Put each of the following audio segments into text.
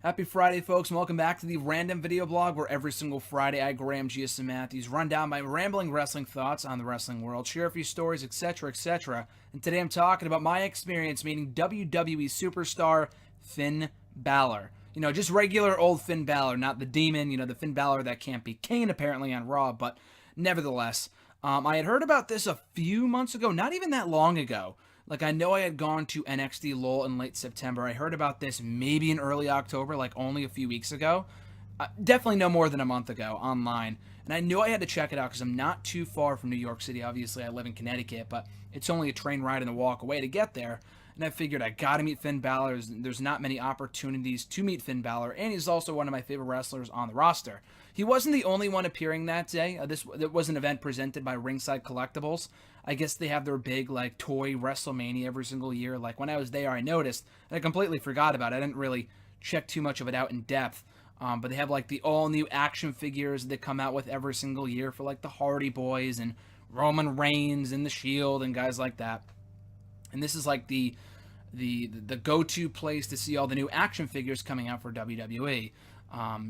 Happy Friday, folks, and welcome back to the random video blog where every single Friday I, Graham G.S. Matthews, run down my rambling wrestling thoughts on the wrestling world, share a few stories, etc., etc. And today I'm talking about my experience meeting WWE Superstar Finn Balor. You know, just regular old Finn Balor, not the demon, the Finn Balor that can't be Kane apparently on Raw, but nevertheless. I had heard about this a few months ago, not even that long ago. Like, I know I had gone to NXT Lowell in late September. I heard about this maybe in early October, like only a few weeks ago. Definitely no more than a month ago online. And I knew I had to check it out because I'm not too far from New York City. Obviously, I live in Connecticut, but it's only a train ride and a walk away to get there. And I figured I gotta meet Finn Balor. There's not many opportunities to meet Finn Balor, and he's also one of my favorite wrestlers on the roster. He wasn't the only one appearing that day. This was an event presented by Ringside Collectibles. I guess they have their big, like, toy WrestleMania every single year. Like, when I was there, I noticed, and I completely forgot about it. I didn't really check too much of it out in depth. But they have, like, the all-new action figures that come out with every single year for, like, the Hardy Boys and Roman Reigns and The Shield and guys like that. And this is, like, the go-to place to see all the new action figures coming out for WWE.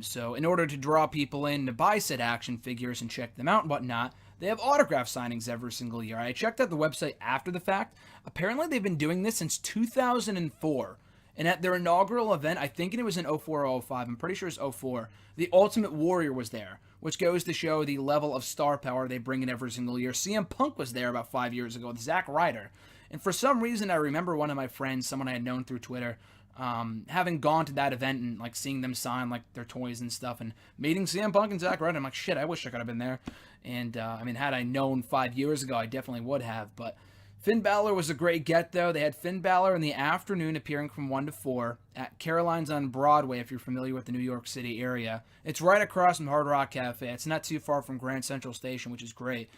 So in order to draw people in to buy said action figures and check them out and whatnot, they have autograph signings every single year. I checked out the website after the fact. Apparently they've been doing this since 2004. And at their inaugural event, I think it was in 04 or 05, I'm pretty sure it's 04, the Ultimate Warrior was there, which goes to show the level of star power they bring in every single year. CM Punk was there about 5 years ago with Zack Ryder. And for some reason, I remember one of my friends, someone I had known through Twitter, having gone to that event and like seeing them sign like their toys and stuff and meeting CM Punk and Zack Ryder. I'm like, shit, I wish I could have been there. And I mean, had I known 5 years ago, I definitely would have. But Finn Balor was a great get, though. They had Finn Balor in the afternoon appearing from 1 to 4 at Caroline's on Broadway, if you're familiar with the New York City area. It's right across from Hard Rock Cafe. It's not too far from Grand Central Station, which is great.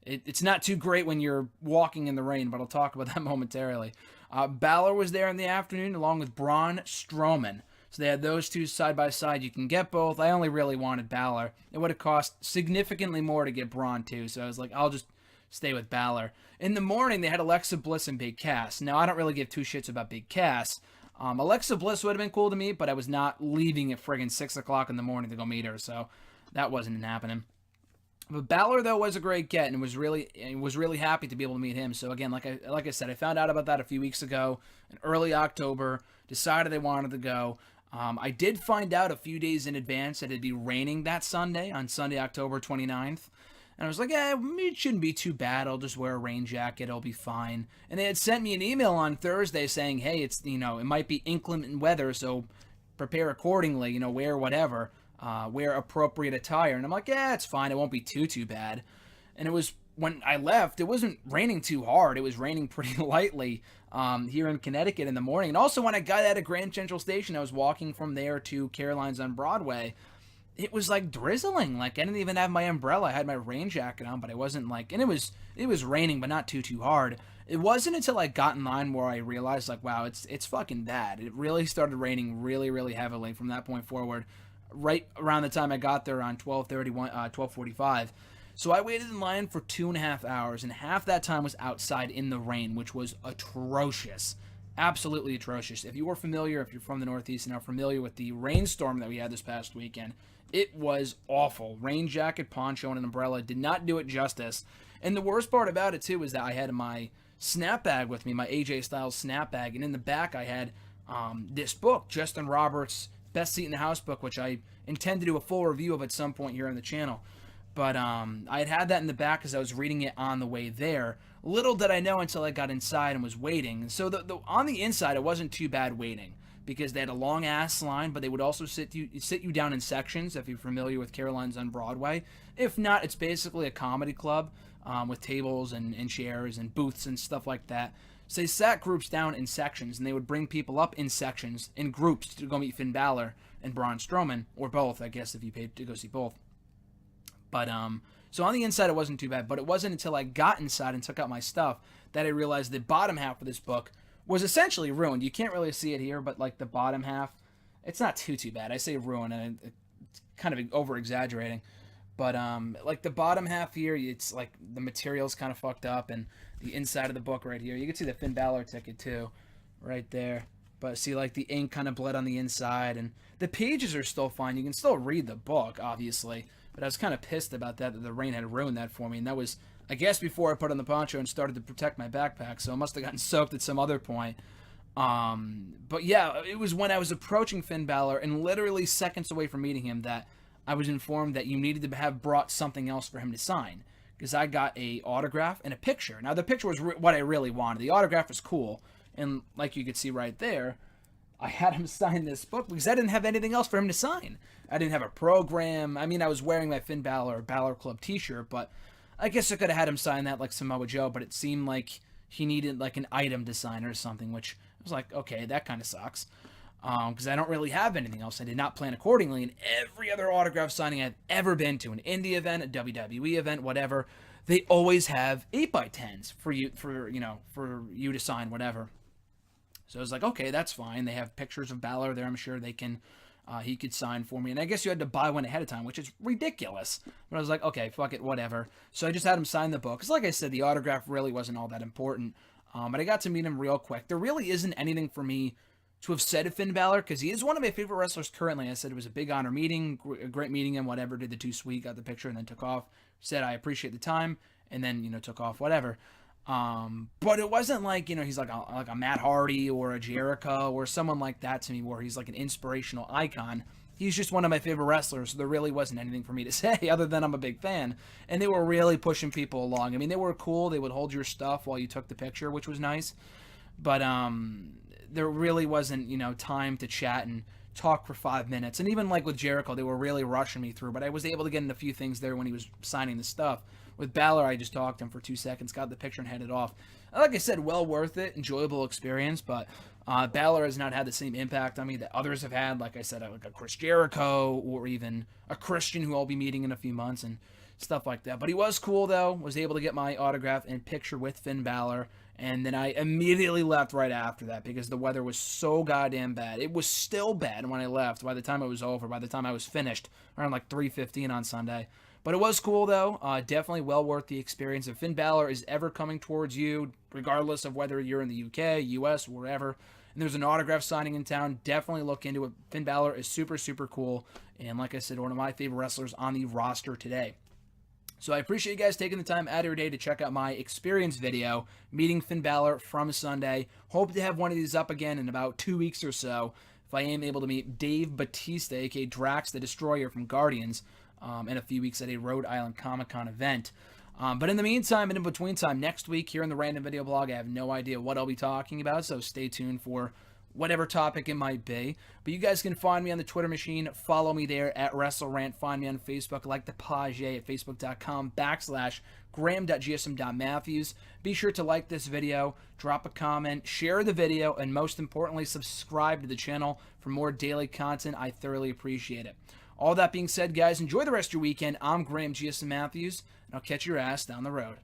It's not too great when you're walking in the rain, but I'll talk about that momentarily. Balor was there in the afternoon along with Braun Strowman. So they had those two side by side. You can get both. I only really wanted Balor. It would have cost significantly more to get Braun too, so I was like, I'll just stay with Balor. In the morning, they had Alexa Bliss and Big Cass. Now, I don't really give two shits about Big Cass. Alexa Bliss would have been cool to meet, but I was not leaving at friggin' 6 o'clock in the morning to go meet her, so that wasn't happening. But Balor, though, was a great get and was really happy to be able to meet him. So again, like I said, I found out about that a few weeks ago in early October. Decided I wanted to go. I did find out a few days in advance that it'd be raining that Sunday, on Sunday, October 29th. And I was like, it shouldn't be too bad. I'll just wear a rain jacket. It'll be fine. And they had sent me an email on Thursday saying, hey, it's, it might be inclement weather, so prepare accordingly, wear whatever. Wear appropriate attire. And I'm like, it's fine. It won't be too bad. And it was, when I left, it wasn't raining too hard. It was raining pretty lightly here in Connecticut in the morning. And also when I got out of Grand Central Station, I was walking from there to Caroline's on Broadway. It was like drizzling. Like, I didn't even have my umbrella. I had my rain jacket on, but I wasn't like, and it was raining, but not too hard. It wasn't until I got in line where I realized, like, wow, it's fucking bad. It really started raining really heavily from that point forward. Right around the time I got there on 12:45. So I waited in line for 2.5 hours, and half that time was outside in the rain, which was atrocious. Absolutely atrocious. If you're from the Northeast and are familiar with the rainstorm that we had this past weekend, it was awful. Rain jacket, poncho, and an umbrella did not do it justice. And the worst part about it, too, is that I had my snap bag with me, my AJ Styles snap bag, and in the back I had this book, Justin Roberts' Best Seat in the House book, which I intend to do a full review of at some point here on the channel. But I had that in the back as I was reading it on the way there. Little did I know until I got inside and was waiting. So on the inside, it wasn't too bad waiting because they had a long ass line, but they would also sit you down in sections if you're familiar with Caroline's on Broadway. If not, it's basically a comedy club with tables and chairs and booths and stuff like that. So they sat groups down in sections, and they would bring people up in sections, in groups, to go meet Finn Balor and Braun Strowman, or both, I guess, if you paid to go see both. But, so on the inside, it wasn't too bad, but it wasn't until I got inside and took out my stuff that I realized the bottom half of this book was essentially ruined. You can't really see it here, but, like, the bottom half, it's not too bad. I say ruined, and it's kind of over-exaggerating. But, like, the bottom half here, it's, like, the material's kind of fucked up, and the inside of the book right here. You can see the Finn Balor ticket, too, right there. but see, like, the ink kind of bled on the inside, and the pages are still fine. You can still read the book, obviously, but I was kind of pissed about that the rain had ruined that for me, and that was, I guess, before I put on the poncho and started to protect my backpack, so it must have gotten soaked at some other point. But yeah, it was when I was approaching Finn Balor and literally seconds away from meeting him that I was informed that you needed to have brought something else for him to sign, because I got a autograph and a picture. Now, the picture was what I really wanted. The autograph was cool, and like you could see right there, I had him sign this book because I didn't have anything else for him to sign. I didn't have a program. I mean, I was wearing my Finn Balor Balor Club t-shirt, but I guess I could have had him sign that like Samoa Joe, but it seemed like he needed like an item to sign or something, which I was like, okay, that kind of sucks. Because I don't really have anything else. I did not plan accordingly. And every other autograph signing I've ever been to, an indie event, a WWE event, whatever, they always have 8x10s for you to sign whatever. So I was like, okay, that's fine. They have pictures of Balor there. I'm sure he could sign for me. And I guess you had to buy one ahead of time, which is ridiculous. But I was like, okay, fuck it, whatever. So I just had him sign the book. Because like I said, the autograph really wasn't all that important. But I got to meet him real quick. There really isn't anything for me to have said to Finn Balor, because he is one of my favorite wrestlers currently. I said it was a big honor meeting, a great meeting him, whatever, did the too sweet, got the picture, and then took off. Said, I appreciate the time, and then, took off, whatever. But it wasn't like, he's like a Matt Hardy or a Jericho or someone like that to me, where he's like an inspirational icon. He's just one of my favorite wrestlers, so there really wasn't anything for me to say other than I'm a big fan. And they were really pushing people along. I mean, they were cool. They would hold your stuff while you took the picture, which was nice. But there really wasn't, time to chat and talk for 5 minutes. And even like with Jericho, they were really rushing me through. But I was able to get in a few things there when he was signing the stuff. With Balor, I just talked to him for 2 seconds, got the picture, and headed off. Like I said, well worth it, enjoyable experience. But Balor has not had the same impact on me that others have had. Like I said, like a Chris Jericho or even a Christian who I'll be meeting in a few months and stuff like that. But he was cool, though. Was able to get my autograph and picture with Finn Balor. And then I immediately left right after that because the weather was so goddamn bad. It was still bad when I left by the time it was over, by the time I was finished, around like 3:15 on Sunday. But it was cool, though. Definitely well worth the experience. If Finn Balor is ever coming towards you, regardless of whether you're in the UK, US, wherever, and there's an autograph signing in town, definitely look into it. Finn Balor is super, super cool. And like I said, one of my favorite wrestlers on the roster today. So I appreciate you guys taking the time out of your day to check out my experience video, meeting Finn Balor from Sunday. Hope to have one of these up again in about 2 weeks or so, if I am able to meet Dave Bautista, a.k.a. Drax the Destroyer from Guardians, in a few weeks at a Rhode Island Comic-Con event. But in the meantime, and in between time, next week here in the Random Video Blog, I have no idea what I'll be talking about, so stay tuned for whatever topic it might be. But you guys can find me on the Twitter machine. Follow me there at WrestleRant. Find me on Facebook, like the page at facebook.com/graham.gsm.matthews. Be sure to like this video, drop a comment, share the video, and most importantly, subscribe to the channel for more daily content. I thoroughly appreciate it. All that being said, guys, enjoy the rest of your weekend. I'm Graham GSM Matthews, and I'll catch your ass down the road.